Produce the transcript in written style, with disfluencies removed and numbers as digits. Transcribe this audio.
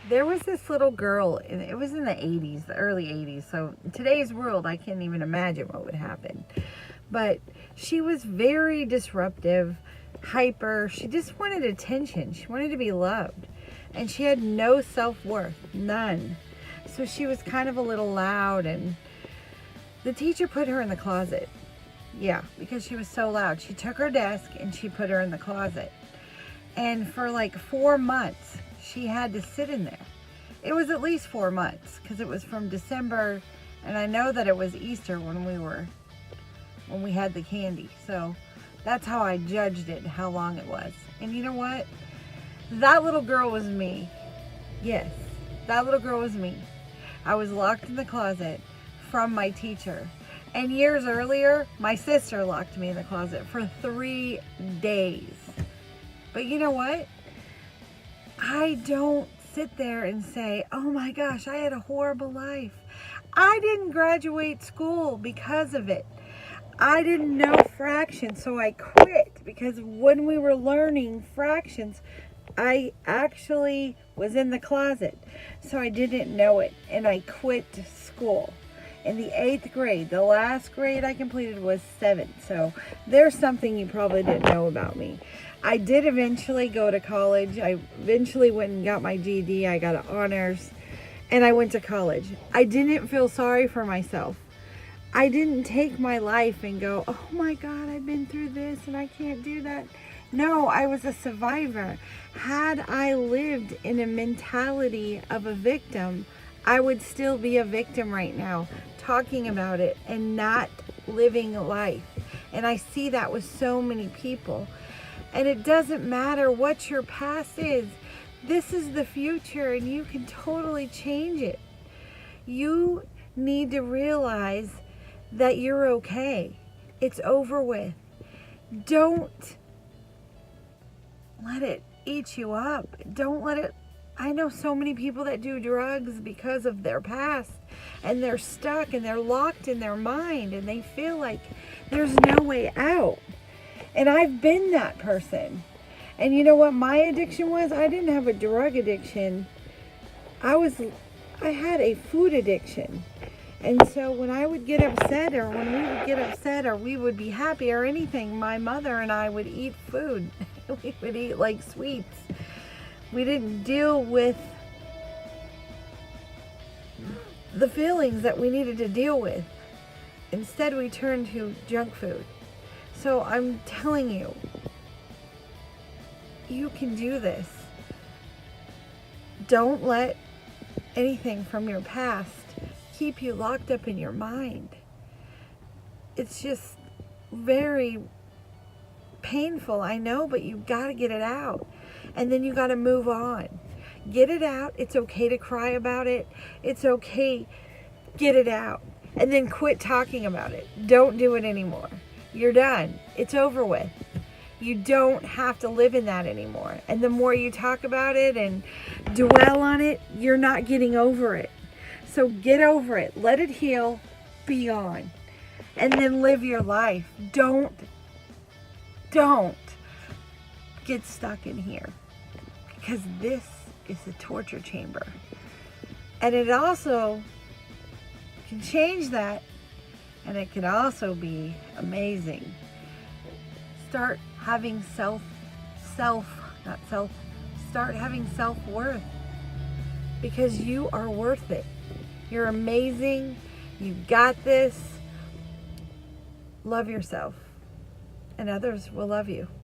There was this little girl, and it was in the 80s, the early 80s. So in today's world, I can't even imagine what would happen. But she was very disruptive, hyper. She just wanted attention. She wanted to be loved. And she had no self-worth, none. So she was kind of a little loud, and the teacher put her in the closet. Yeah, because she was so loud. She took her desk and she put her in the closet. And for like 4 months, she had to sit in there. It was at least 4 months because it was from December, and I know that it was Easter when we had the candy. So that's how I judged it, how long it was. And you know what? That little girl was me. Yes, that little girl was me. I was locked in the closet from my teacher. And years earlier, my sister locked me in the closet for 3 days. But you know what? I don't sit there and say, oh my gosh, I had a horrible life. I didn't graduate school because of it. I didn't know fractions, so I quit, because when we were learning fractions, I actually was in the closet, so I didn't know it, and I quit school. In the 8th grade, the last grade I completed was 7th, so there's something you probably didn't know about me. I did eventually go to college. I eventually went and got my GED. I got honors, and I went to college. I didn't feel sorry for myself. I didn't take my life and go, oh my God, I've been through this and I can't do that. No, I was a survivor. Had I lived in a mentality of a victim, I would still be a victim right now, talking about it and not living life. And I see that with so many people. And it doesn't matter what your past is. This is the future, and you can totally change it. You need to realize that you're okay. It's over with. Don't let it eat you up. Don't let it. I know so many people that do drugs because of their past, and they're stuck and they're locked in their mind, and they feel like there's no way out. And I've been that person. And you know what my addiction was? I didn't have a drug addiction. I had a food addiction. And so when I would get upset, or when we would get upset, or we would be happy or anything, my mother and I would eat food. We would eat like sweets. We didn't deal with the feelings that we needed to deal with. Instead, we turned to junk food. So I'm telling you, you can do this. Don't let anything from your past keep you locked up in your mind. It's just very painful, I know, but you got to get it out. And then you got to move on. Get it out. It's okay to cry about it. It's okay. Get it out. And then quit talking about it. Don't do it anymore. You're done. It's over with. You don't have to live in that anymore. And the more you talk about it and dwell on it, you're not getting over it. So get over it. Let it heal. Be on. And then live your life. Don't get stuck in here. Because this is a torture chamber. And it also can change that. And it can also be amazing. Start having start having self-worth. Because you are worth it. You're amazing. You got this. Love yourself. And others will love you.